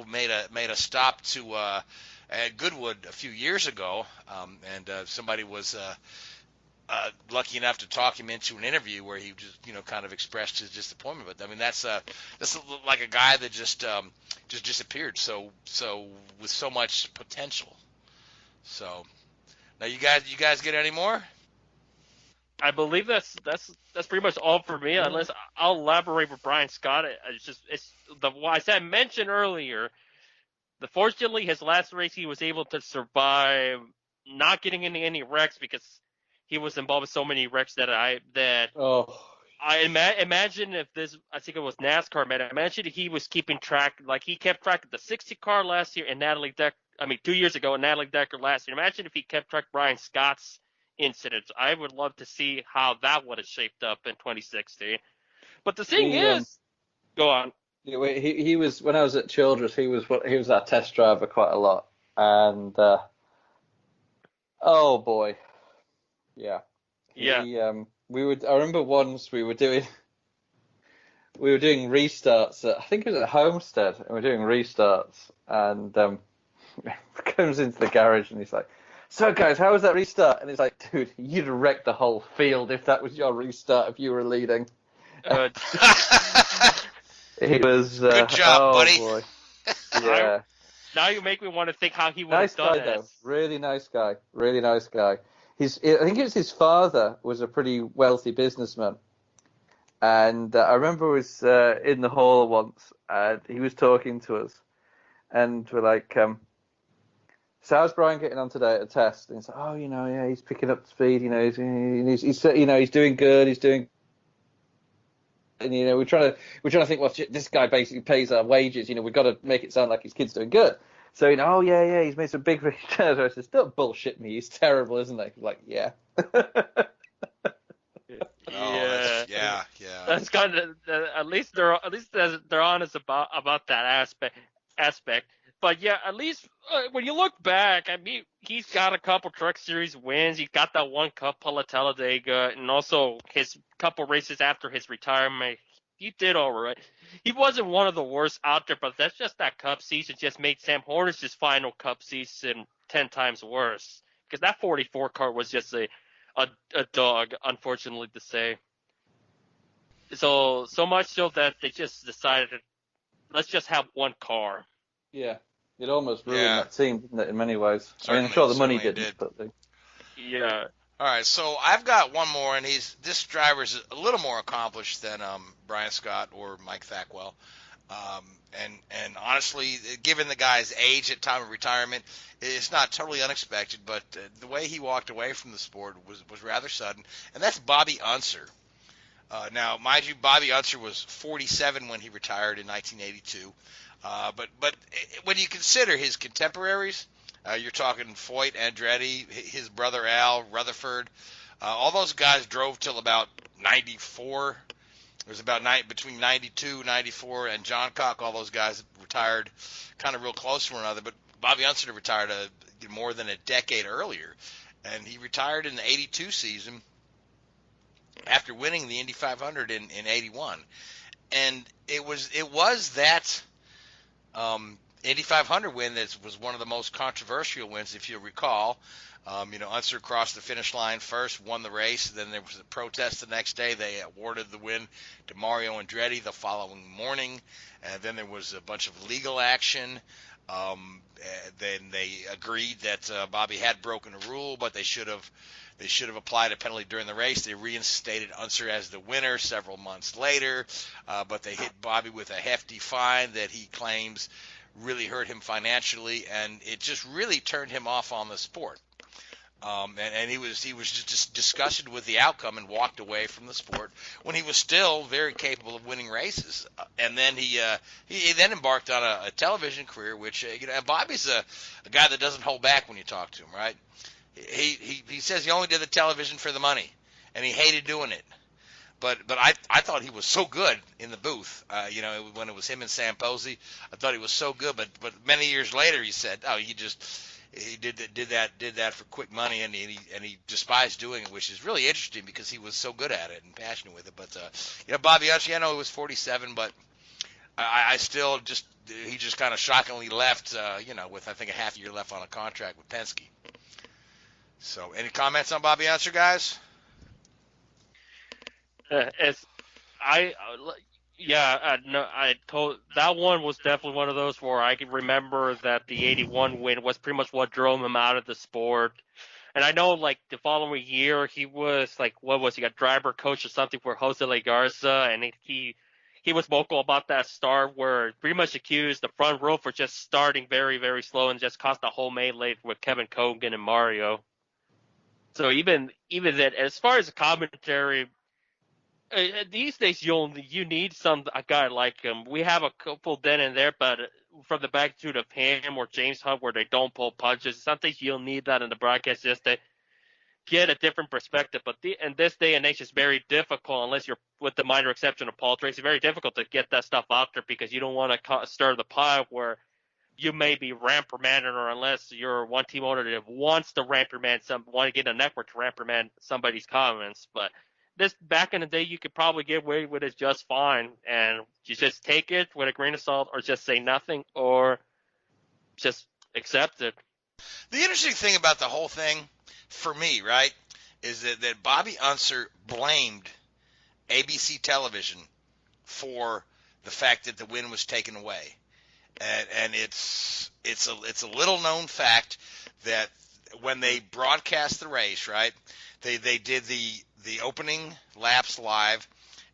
made a stop to at Goodwood a few years ago, and somebody was lucky enough to talk him into an interview where he just, kind of expressed his disappointment. But I mean, that's like a guy that just disappeared. So with so much potential. So now you guys get any more? I believe that's pretty much all for me. Unless I'll elaborate with Brian Scott. It's as I mentioned earlier. Fortunately, his last race he was able to survive, not getting into any wrecks because he was involved with so many wrecks that I imagine if this, I think it was NASCAR, man. Imagine he was keeping track, like he kept track of the 60 car last year and 2 years ago and Natalie Decker last year. Imagine if he kept track of Brian Scott's incidents. I would love to see how that would have shaped up in 2016. But the thing is, go on. He was, when I was at Childress, he was our test driver quite a lot, and oh boy, yeah. I remember once we were doing restarts I think it was at Homestead, and we were doing restarts, and comes into the garage and he's like, "So guys, how was that restart?" And he's like, "Dude, you'd have wrecked the whole field if that was your restart if you were leading." He was good job, buddy. Boy. Yeah. Now you make me want to think how he would have done though. Really nice guy. Really nice guy. I think it was his father was a pretty wealthy businessman, and I remember I was in the hall once, and he was talking to us, and we're like, "So how's Brian getting on today at a test?" And he's like, "Oh, yeah, he's picking up speed. He's doing good. He's doing." And we're trying to think, well, this guy basically pays our wages. We've got to make it sound like his kid's doing good. So oh yeah, he's made some big returns. I said, "Don't bullshit me. He's terrible, isn't he?" He's like, "Yeah." Yeah. That's kind of at least they're honest about that aspect. But yeah, at least when you look back, I mean, he's got a couple Truck Series wins. He's got that one Cup at Talladega, and also his couple races after his retirement. He did all right. He wasn't one of the worst out there, but that's just that Cup season just made Sam Hornish's final Cup season 10 times worse. Because that 44 car was just a dog, unfortunately to say. So much so that they just decided, let's just have one car. Yeah. It almost ruined that team, didn't it, in many ways? I'm sure the money didn't. But yeah. All right, so I've got one more, and this driver's a little more accomplished than Brian Scott or Mike Thackwell. And honestly, given the guy's age at time of retirement, it's not totally unexpected, but the way he walked away from the sport was rather sudden, and that's Bobby Unser. Now, mind you, Bobby Unser was 47 when he retired in 1982. But when you consider his contemporaries, you're talking Foyt, Andretti, his brother Al, Rutherford, all those guys drove till about 94. It was about between 92, 94, and John Cock, all those guys retired kind of real close to one another. But Bobby Unser retired more than a decade earlier, and he retired in the 82 season after winning the Indy 500 in 81. And it was that Indy 500 win that was one of the most controversial wins, if you recall. Unser crossed the finish line first, won the race. Then there was a protest the next day. They awarded the win to Mario Andretti the following morning. And then there was a bunch of legal action. Then they agreed that Bobby had broken a rule, but they should have applied a penalty during the race. They reinstated Unser as the winner several months later, but they hit Bobby with a hefty fine that he claims really hurt him financially, and it just really turned him off on the sport. And he was just disgusted with the outcome and walked away from the sport when he was still very capable of winning races. And then he then embarked on a television career, which Bobby's a guy that doesn't hold back when you talk to him, right? He says he only did the television for the money, and he hated doing it. But I thought he was so good in the booth. When it was him and Sam Posey, I thought he was so good. But many years later, he said, "Oh, he did that for quick money, and he despised doing it," which is really interesting because he was so good at it and passionate with it. But Bobby Unser, I know he was 47, but I still just he just kind of shockingly left, with I think a half year left on a contract with Penske. So, any comments on Bobby Unser, guys? That one was definitely one of those where I can remember that the 81 win was pretty much what drove him out of the sport. And I know, like, the following year, he was, like, he got driver coach or something for Jose Legarza, and he was vocal about that start where pretty much accused the front row for just starting very, very slow and just cost the whole melee with Kevin Kogan and Mario. So even that, as far as the commentary, these days you need a guy like him. We have a couple then and there, but from the magnitude of him or James Hunt where they don't pull punches, sometimes you'll need that in the broadcast just to get a different perspective. But in this day and age, it's very difficult, unless you're, with the minor exception of Paul Tracy, very difficult to get that stuff out there because you don't want to stir the pot where you may be reprimanded, or unless you're one team owner that wants to reprimand want to get a network to reprimand somebody's comments. But this, back in the day, you could probably get away with it just fine, and you just take it with a grain of salt, or just say nothing, or just accept it. The interesting thing about the whole thing, for me, right, is that Bobby Unser blamed ABC television for the fact that the win was taken away, and it's a little known fact that when they broadcast the race, right, they did the opening laps live,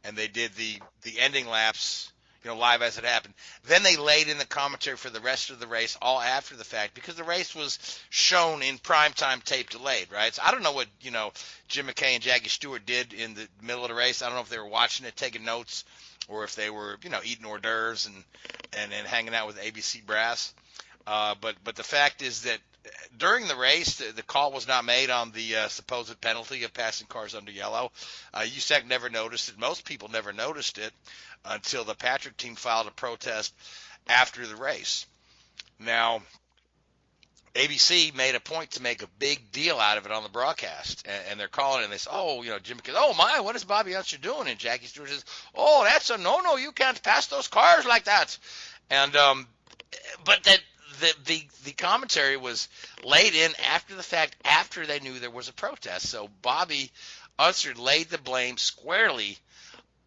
and they did the ending laps, live as it happened. Then they laid in the commentary for the rest of the race all after the fact, because the race was shown in primetime tape delayed, right? So I don't know what, Jim McKay and Jackie Stewart did in the middle of the race. I don't know if they were watching it, taking notes, or if they were, eating hors d'oeuvres and hanging out with ABC brass. But the fact is that during the race, the call was not made on the supposed penalty of passing cars under yellow. USAC never noticed it. Most people never noticed it until the Patrick team filed a protest after the race. Now, ABC made a point to make a big deal out of it on the broadcast, and they're calling it, and they say, Jim McKay, oh my, what is Bobby Unser doing? And Jackie Stewart says, oh, that's a no, you can't pass those cars like that. And but that the commentary was laid in after the fact, after they knew there was a protest. So Bobby Unser laid the blame squarely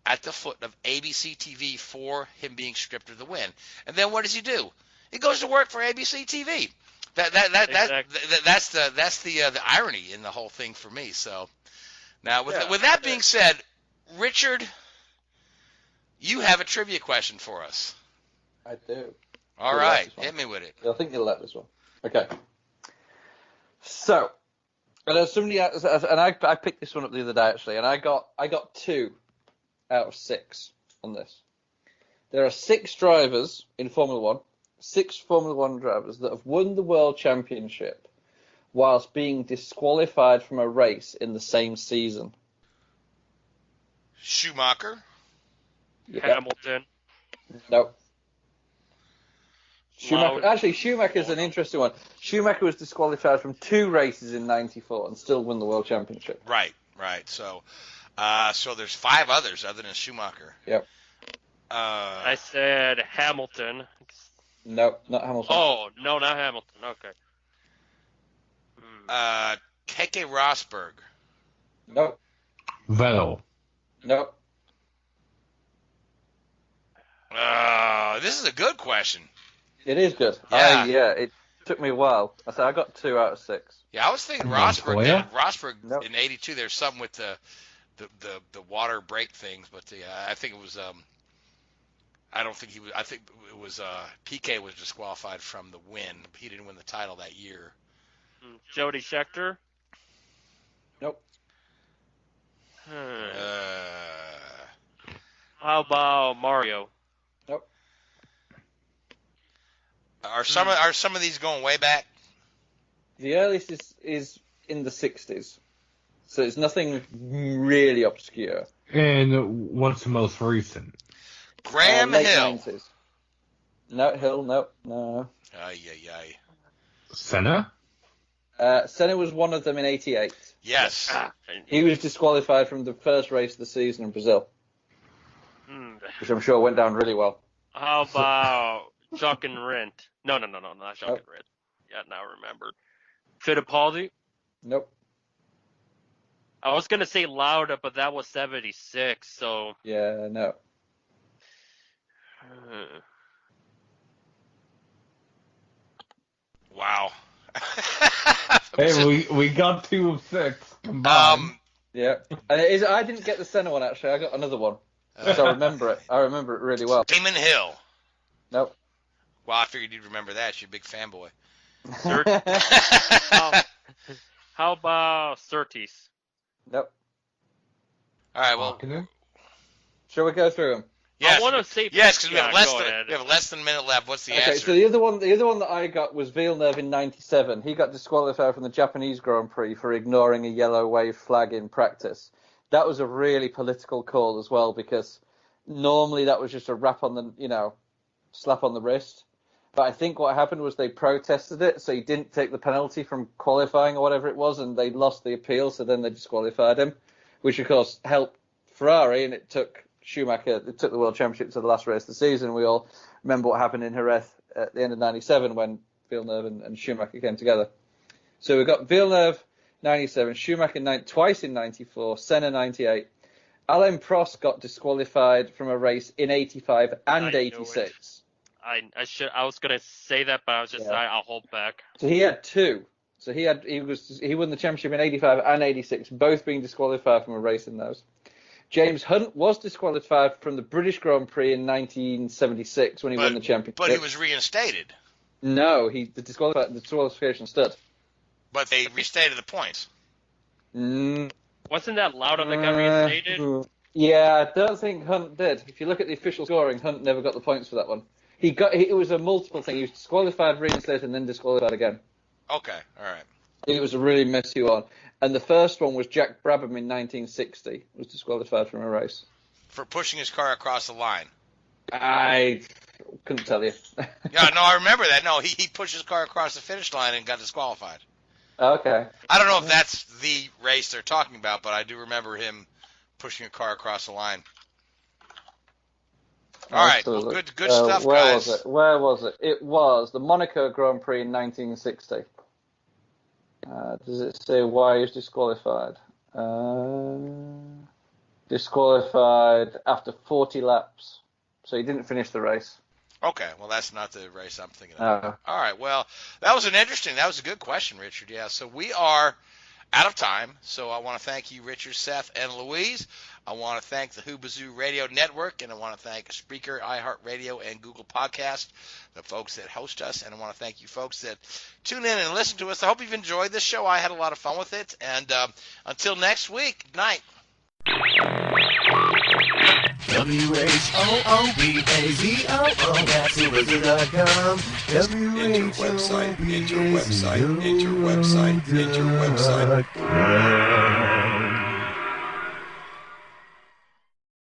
at the foot of ABC TV for him being stripped of the win. And then what does he do? He goes to work for ABC TV. That's the irony in the whole thing for me. So now with that being said, Richard, you have a trivia question for us. I do. All right, hit me with it. I think you'll like this one. Okay. So, somebody, and I picked this one up the other day actually, and I got 2 out of 6 on this. There are 6 drivers in Formula 1, 6 Formula 1 drivers that have won the World Championship whilst being disqualified from a race in the same season. Schumacher. Yep. Hamilton. No. Schumacher's an interesting one. Schumacher was disqualified from 2 races in '94 and still won the World Championship. Right. So there's 5 others other than Schumacher. Yep. I said Hamilton. No, not Hamilton. Oh, no, not Hamilton. Okay. Keke Rosberg. No. Vettel. No. This is a good question. It is good. Yeah. It took me a while. I got 2 out of 6. Yeah, I was thinking Montoya? Rosberg Nope. in '82. There's something with the water brake things, but I think it was. I don't think he was. I think it was Piquet was disqualified from the win. He didn't win the title that year. Jody Scheckter. Nope. How about Mario? Nope. Are some of these going way back? The earliest is in the 60s. So it's nothing really obscure. And what's the most recent? Graham late Hill. 90s. No, Hill, no. Ay. Senna? Senna was one of them in '88. Yes. He was disqualified from the first race of the season in Brazil, which I'm sure went down really well. How about Jacques and Rent. No, not Jacques and Rent. Yeah, now I remember. Fittipaldi. Nope. I was gonna say Lauda, but that was 76. So. Yeah, no. Wow. Hey, we got 2 of 6 combined. Yeah. And I didn't get the Senna one, actually. I got another one. So I remember it. I remember it really well. Damon Hill. Nope. Well, I figured you'd remember that. You're a big fanboy. How about Surtees? Nope. All right, well. Shall we go through them? Yes, I want to say because we have go less than a minute left. What's the Okay, answer? so the other one that I got was Villeneuve in '97. He got disqualified from the Japanese Grand Prix for ignoring a yellow wave flag in practice. That was a really political call as well, because normally that was just a slap on the wrist. But I think what happened was they protested it, so he didn't take the penalty from qualifying or whatever it was, and they lost the appeal, so then they disqualified him, which of course helped Ferrari, and it took Schumacher, it took the World Championship to the last race of the season. We all remember what happened in Jerez at the end of '97 when Villeneuve and Schumacher came together. So we've got Villeneuve 97, Schumacher twice in 94, Senna 98. Alain Prost got disqualified from a race in 85 and 86. I was gonna say that, but I was just I'll hold back. So he had 2. So he won the championship in 85 and 86, both being disqualified from a race in those. James Hunt was disqualified from the British Grand Prix in 1976 when he won the championship. But he was reinstated. No, the disqualification stood. But they restated the points. Wasn't that Lauda that got reinstated? Yeah, I don't think Hunt did. If you look at the official scoring, Hunt never got the points for that one. It was a multiple thing. He was disqualified, reinstated, and then disqualified again. Okay, all right. It was a really messy one. And the first one was Jack Brabham in 1960, was disqualified from a race. For pushing his car across the line. I couldn't tell you. Yeah, no, I remember that. No, he pushed his car across the finish line and got disqualified. Okay. I don't know if that's the race they're talking about, but I do remember him pushing a car across the line. All right, well, good stuff, guys. Where was it? It was the Monaco Grand Prix in 1960. Does it say why he was disqualified? Disqualified after 40 laps. So he didn't finish the race. Okay, well, that's not the race I'm thinking of. All right, well, that was a good question, Richard. Yeah, so we are out of time. So I want to thank you, Richard, Seth, and Louise. I want to thank the Hoobazoo Radio Network, and I want to thank Spreaker, iHeartRadio, and Google Podcast, the folks that host us. And I want to thank you folks that tune in and listen to us. I hope you've enjoyed this show. I had a lot of fun with it. And until next week, good night. WHOOBAZOO, that's Hoobazoo.com. Enter website, enter website, enter website, enter website.